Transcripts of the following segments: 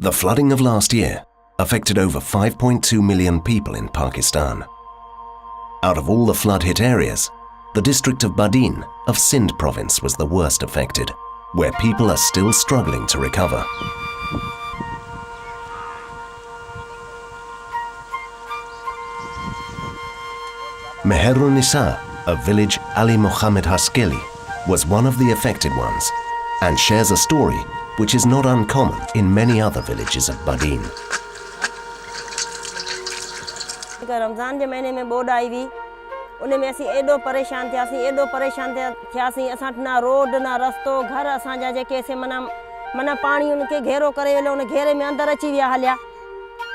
The flooding of last year affected over 5.2 million people in Pakistan. Out of all the flood-hit areas, the district of Badin of Sindh province was the worst affected, where people are still struggling to recover. Meherun Nisa of village Ali Mohammed Haskeli was one of the affected ones and shares a story which is not uncommon in many other villages of Badin. Ramzan जे महीने में board आई हुई उन में असीं एॾो परेशान थियासीं असां ना रोड ना रस्तो घर असांजा जेके से मना पाणी उनके घेरो करे वेलो उन घेरे में अंदर अची विया हलिया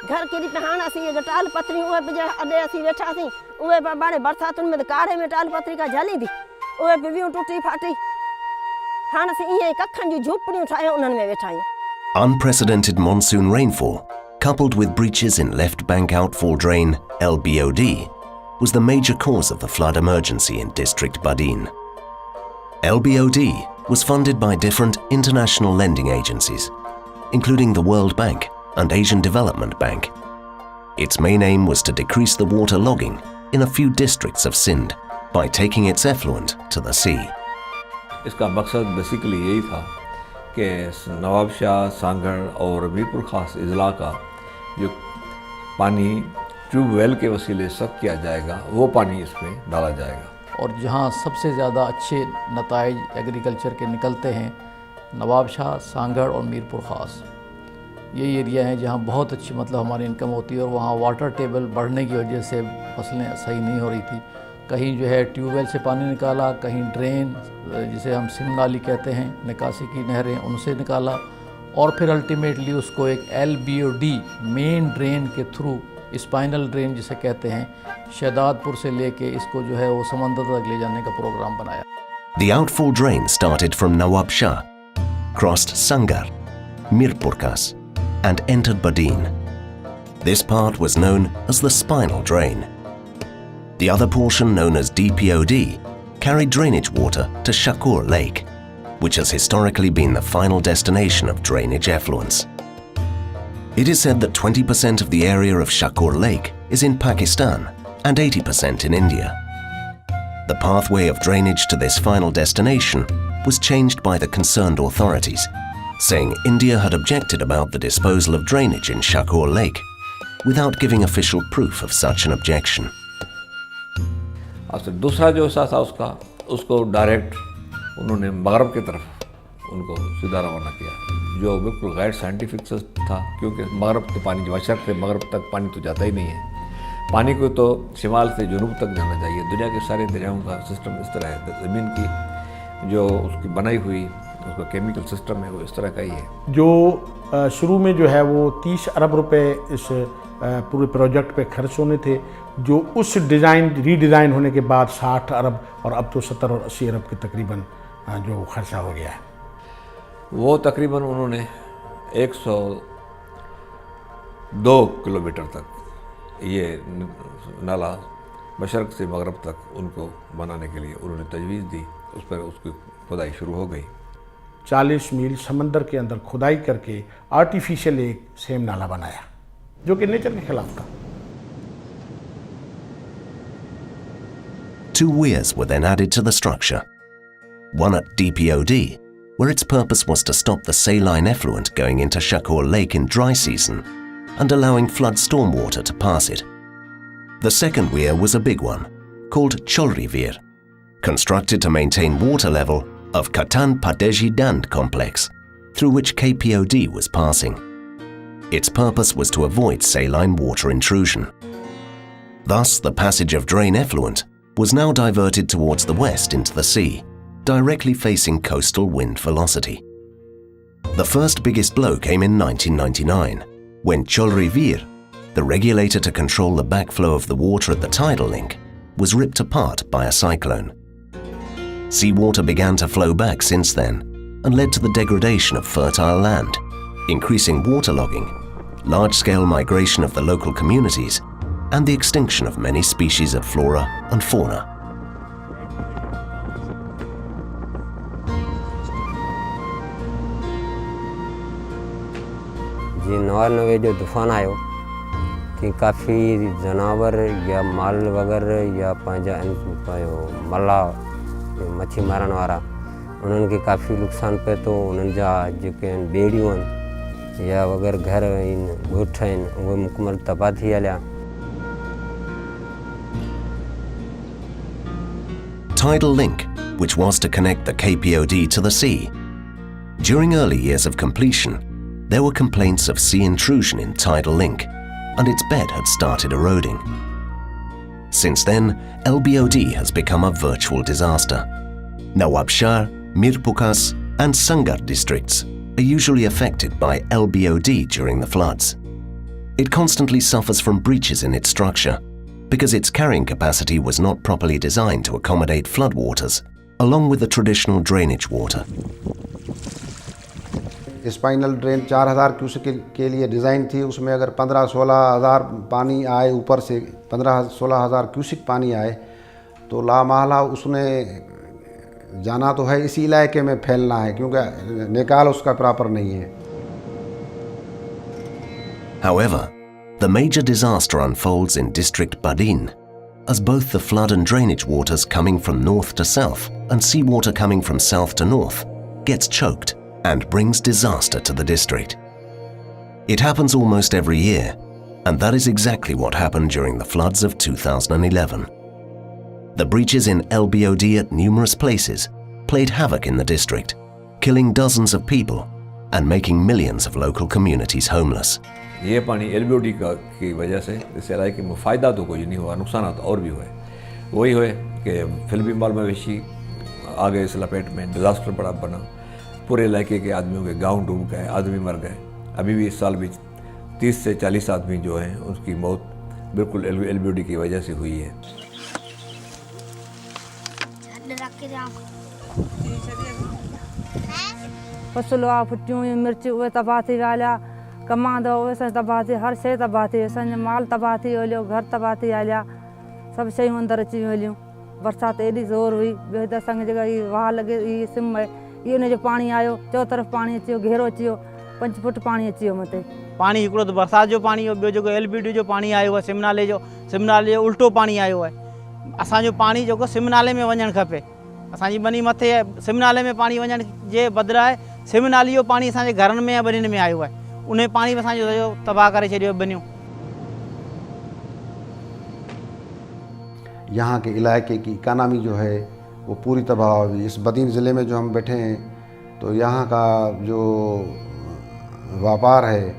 घर केॾी त हाणे असीं जो टाल पतरी उहे बि अॾे असीं वेठासीं उहे हाणे बरसातुनि में काढ़े में टाल पतरी का झली थी उहे बि वियूं टुटी फाटी हाणे असीं ईअं कखनि जूं झूपड़ियूं ठाहियूं उन्हनि में वेठा आहियूं. Unprecedented monsoon rainfall, coupled with breaches in left bank outfall drain LBOD, was the major cause of the flood emergency in District Badin. LBOD was funded by different international lending agencies, including the World Bank and Asian Development Bank. Its main aim was to decrease the water logging in a few districts of Sindh by taking its effluent to the sea. इसका मकसद basically यही था कि नवाब शाह, सांगड़ और मीरपुर खास अजला का जो पानी ट्यूबवेल के वसीले सक किया जाएगा वो पानी इसमें डाला जाएगा. और जहाँ सबसे ज़्यादा अच्छे नताइज एग्रीकल्चर के निकलते हैं नवाब शाह, सांगड़ और मीरपुर खास, ये एरिया हैं जहाँ बहुत अच्छी हमारी इनकम होती है और वहाँ वाटर टेबल बढ़ने की वजह से फसलें सही नहीं हो रही थी. कहीं जो है ट्यूबवेल से पानी निकाला, कहीं ड्रेन जिसे हम सिंध नाली कहते हैं, निकासी की नहरें, उनसे निकाला और फिर अल्टीमेटली उसको एक LBOD मेन ड्रेन के थ्रू स्पाइनल ड्रेन जिसे कहते हैं शहदादपुर से लेके इसको जो है वो समंदर तक ले जाने का प्रोग्राम बनाया. The outfall drain started from Nawab Shah, crossed Sangar, Mirpurkhas and entered Badin. This part was known as the spinal drain. The other portion, known as DPOD, carried drainage water to Shakur Lake, which has historically been the final destination of drainage effluents. It is said that 20% of the area of Shakur Lake is in Pakistan and 80% in India. The pathway of drainage to this final destination was changed by the concerned authorities, saying India had objected about the disposal of drainage in Shakur Lake without giving official proof of such an objection. अब दूसरा जो हिस्सा था उसको direct उन्होंने मगरब की तरफ उनको सीधा रवाना किया, जो बिल्कुल गैर साइंटिफिक था क्योंकि मगरब से पानी मशरक़ से मगरब तक पानी तो जाता ही नहीं है. पानी को तो शिमाल से जुनूब तक जाना चाहिए. दुनिया के सारे दरियाओं का सिस्टम इस तरह है, ज़मीन की जो उसकी बनाई हुई उसका केमिकल सिस्टम है वो इस तरह का ही है. जो शुरू में जो है वो 30 अरब रुपए इस पूरे प्रोजेक्ट पे खर्च होने थे, जो उस रीडिज़ाइन होने के बाद 60 अरब और अब तो 70 और 80 अरब के तकरीबन जो खर्चा हो गया है. वो तकरीबन उन्होंने 102 किलोमीटर तक ये नाला मशरक़ से मगरब तक उनको बनाने के लिए उन्होंने तजवीज़ दी. उस पर उसकी खुदाई शुरू हो गई. 40 मील समंदर के अंदर खुदाई करके आर्टिफिशियल एक सेम नाला बनाया जो कि नेचर के खिलाफ था. 2 weirs were then added to the structure. One at DPOD, where its purpose was to stop the saline effluent going into Shakur Lake in dry season and allowing flood stormwater to pass it. The second weir was a big one, called Cholri Veer, constructed to maintain water level of Katan Padeji Dand complex, through which KPOD was passing. Its purpose was to avoid saline water intrusion. Thus, the passage of drain effluent was now diverted towards the west into the sea, directly facing coastal wind velocity. The first biggest blow came in 1999, when Cholri Veer, the regulator to control the backflow of the water at the tidal link, was ripped apart by a cyclone. Seawater began to flow back since then and led to the degradation of fertile land, increasing waterlogging, large-scale migration of the local communities, and the extinction of many species of flora and fauna. जी 99 जो तूफ़ान आयो कि काफ़ी जानवर या माल वग़ैरह या पंहिंजा मला मच्छी मारण वारा उन्हनि खे काफ़ी नुक़सानु पए थो। उन्हनि जा जेके आहिनि ॿेड़ियूं आहिनि या वग़ैरह घर आहिनि ॻोठ आहिनि उहे मुकमल तबाह थी हलिया। Tidal Link, which was to connect the KPOD to the sea. During early years of completion, there were complaints of sea intrusion in Tidal Link, and its bed had started eroding. Since then, LBOD has become a virtual disaster. Nawab Shah, Mirpukhas, and Sangar districts are usually affected by LBOD during the floods. It constantly suffers from breaches in its structure because its carrying capacity was not properly designed to accommodate floodwaters, along with the traditional drainage water. Spinal drain 4000 cusec के लिए design थी। उसमें अगर 15-16 हज़ार पानी आए, ऊपर से 15-16 हज़ार क्यूसेक पानी आए तो लामहला उसने जाना तो है, इसी इलाके में फैलना है क्योंकि निकाल उसका प्रॉपर नहीं है। However, the major disaster unfolds in District Badin, as both the flood and drainage waters coming from north to south and seawater coming from south to north gets choked and brings disaster to the district. It happens almost every year, and that is exactly what happened during the floods of 2011. The breaches in LBOD at numerous places played havoc in the district, killing dozens of people and making millions of local communities homeless. ये पानी LBOD की वजह से इस इलाके में फ़ायदा तो कोई नहीं हुआ, नुकसान और भी हुए। वही हुए कि फिल्मी माल मवेशी आ गए इस लपेट में, डिज़ास्टर बड़ा बना, पूरे इलाके के आदमियों के गांव डूब गए, आदमी मर गए। अभी भी इस साल भी 30 से 40 आदमी जो हैं उसकी मौत बिल्कुल LBOD की वजह से हुई है। फसलुआ फुटियूं मिर्च उहे तबाह थी विया, कमांदो उहे तबाह थी, हर शइ तबाह थी, असांजो माल तबाह थी हलियो, घर तबाह थी हलिया, सभु शयूं अंदरि अची हलियूं। बरसाति एॾी ज़ोर हुई, ॿियो त असांखे जेका हीअ वाह लॻे हीअ सिम आहे, इहो हुनजो पाणी आयो, चौ तरफ़ पाणी अची वियो, घेरो अची वियो, 5 फुट पाणी अची वियो मथे। पाणी हिकिड़ो त बरसाति जो पाणी हो, ॿियो जेको LBOD जो पाणी आयो आहे सिमनाले जो उल्टो पाणी आयो आहे। असांजो पाणी जेको सिमनाले में वञणु खपे, असांजी बनी मथे आहे, सिमनाले में पाणी वञण जे बदिरां सिमनाली जो पाणी असांजे घरनि में या बनियुनि में आयो आहे, उन पाणी असांजो सॼो तबाह करे छॾियो बनियूं। यहाँ के इलाके की इकानमी जो है वो पूरी तबाह हुई। इस बदीन ज़िले में जो हम बैठे हैं तो यहाँ का जो व्यापार है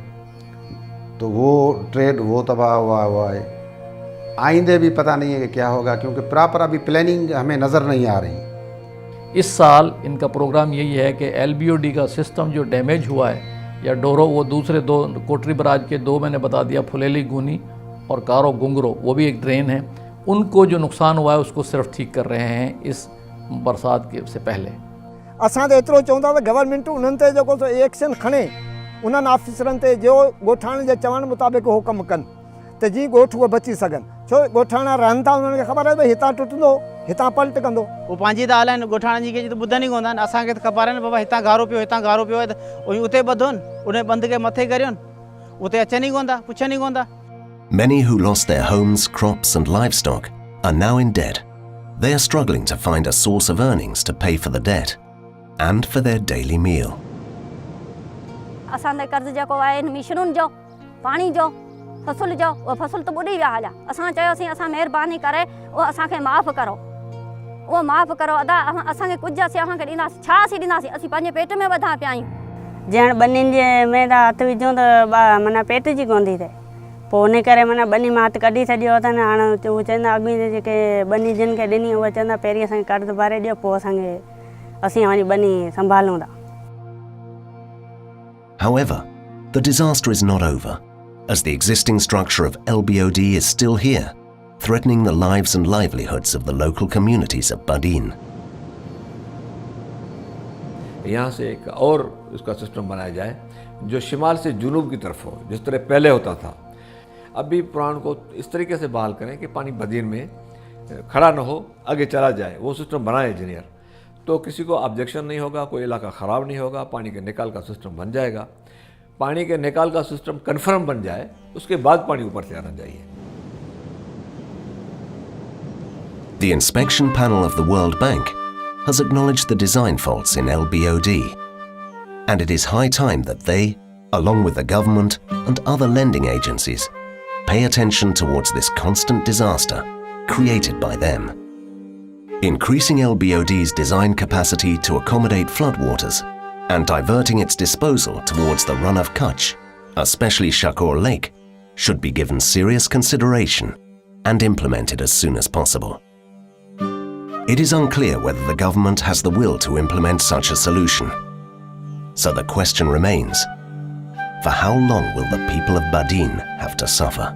तो वो ट्रेड वो तबाह हुआ है। आइंदे भी पता नहीं है कि क्या होगा क्योंकि प्रॉपर अभी प्लानिंग हमें नज़र नहीं आ रही। इस साल इनका प्रोग्राम यही है कि LBOD का सिस्टम जो डैमेज हुआ है या डोरो, वो दूसरे 2 कोटरी बराज के 2 मैंने बता दिया, फुलेली गुनी और कारो गुंगरो, वो भी एक ड्रेन है, उनको जो नुकसान हुआ है उसको सिर्फ ठीक कर रहे हैं इस बरसात के से पहले। असां तो एतिरो चवंदा त गवर्नमेंट उन्हनि ते जेको एक्शन खणे, उन्हनि ऑफिसरनि ते जो ॻोठाणे जे चवण मुताबिक़ हो कमु कनि त जीअं ॻोठ उहे बची सघनि। छो ॻोठाणा रहनि था, उन्हनि खे ख़बर आहे भई हितां टुटंदो, हितां पलट कंदो। वो पंहिंजी त हलाइनि, ॻोठाणनि जी कंहिंजी त ॿुधनि ई कोन था। असांखे त ख़बर आहे न बाबा हितां गारो पियो, हितां गारो पियो आहे त उते ॿधोनि, उन बंदि खे मथे करियोनि, उते अचनि ई कोन था, पुछनि ई कोन था। Many who lost their homes, crops and livestock are now in debt. They are struggling to find a source of earnings to pay for the debt and for their daily meal. असांजे कर्ज़ जेको आहे मिशनुनि जो, पाणी जो, फसल जो, उहो फसल त ॿुॾी विया हलिया। असां चयोसीं असां महिरबानी करे उहो असांखे माफ़ु करो, उहो माफ़ु करो, अदा असांखे कुझु असीं असांखे ॾींदासीं, छा असीं ॾींदासीं, असीं पंहिंजे पेट में ॿधा पिया आहियूं। ॼण बनियुनि जे में त हथु विझूं त माना पेट जी कोन थी थिए, पोइ उन करे माना बनी मां हथु कढी छॾियो अथनि। हाणे उहे चवंदा अॻिमें जेके बनी जिन खे ॾिनी उहे चवंदा पहिरीं असांखे कर्ज़ु भरे ॾियो, पोइ असीं वञी बनी संभालूं था। However, the disaster is not over, as the existing structure of LBOD is still here, threatening the lives and livelihoods of the local communities of Badin. यहाँ से एक और उसका सिस्टम बनाया जाए जो शिमाल से जुनूब की तरफ हो, जिस तरह पहले होता था। अभी पुराण को इस तरीके से बहाल करें कि पानी बदीन में खड़ा न हो, आगे चला जाए, वो सिस्टम बनाए इंजीनियर, तो किसी को ऑब्जेक्शन नहीं होगा, कोई इलाका ख़राब नहीं होगा, पानी के निकाल का सिस्टम बन जाएगा। पानी के निकाल का सिस्टम कन्फर्म बन जाए, उसके बाद पानी ऊपर से आना चाहिए। The inspection panel of the World Bank has acknowledged the design faults in LBOD, and it is high time that they, along with the government and other lending agencies, pay attention towards this constant disaster created by them. Increasing LBOD's design capacity to accommodate floodwaters and diverting its disposal towards the run of Kutch, especially Shakur Lake, should be given serious consideration and implemented as soon as possible. It is unclear whether the government has the will to implement such a solution. So the question remains, for how long will the people of Badin have to suffer?